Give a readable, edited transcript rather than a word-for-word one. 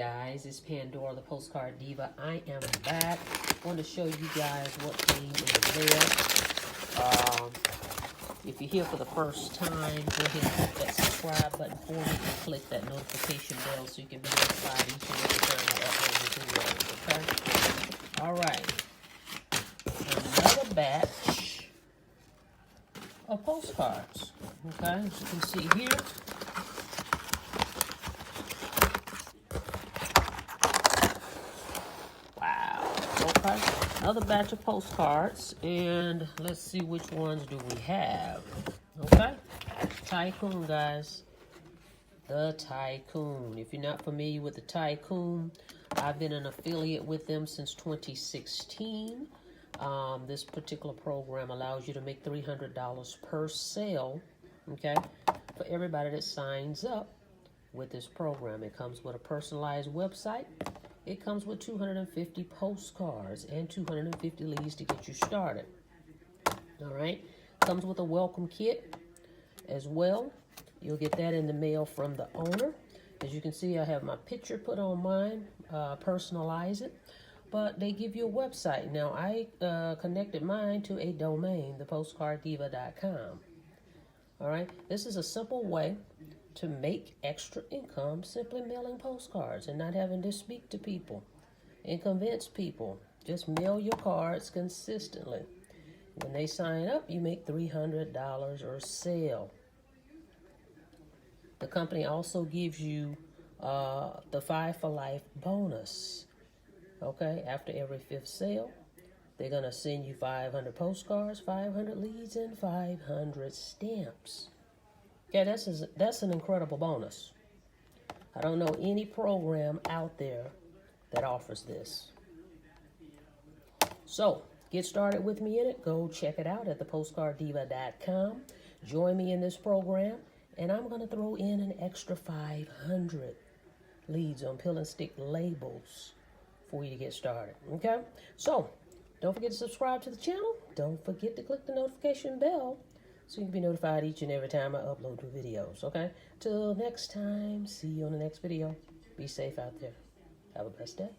guys, it's Pandora, the Postcard Diva. I am back. I want to show you guys what came in the mail. If you're here for the first time, go ahead and click that subscribe button for me and click that notification bell so you can be notified each and every time I upload a video, okay? All right. Another batch of postcards, okay? As you can see here. Okay, another batch of postcards, and let's see which ones do we have. Okay, Tycoon, guys. The Tycoon. If you're not familiar with the Tycoon, I've been an affiliate with them since 2016. This particular program allows you to make $300 per sale, okay, for everybody that signs up with this program. It comes with a personalized website. It comes with 250 postcards and 250 leads to get you started. All right. Comes with a welcome kit as well. You'll get that in the mail from the owner. As you can see, I have my picture put on mine, personalize it. But they give you a website. Now, I connected mine to a domain, thepostcarddiva.com. All right. This is a simple way to make extra income simply mailing postcards and not having to speak to people and convince people. Just mail your cards consistently. When they sign up, you make $300 or sale. The company also gives you the 5 for Life bonus. Okay, after every 5th sale, they're going to send you 500 postcards, 500 leads, and 500 stamps. Okay, that's an incredible bonus. I don't know any program out there that offers this. So, get started with me in it. Go check it out at thepostcarddiva.com. Join me in this program, and I'm going to throw in an extra 500 leads on pill and stick labels for you to get started. Okay? So, don't forget to subscribe to the channel. Don't forget to click the notification bell so you can be notified each and every time I upload new videos, okay? Till next time, see you on the next video. Be safe out there. Have a blessed day.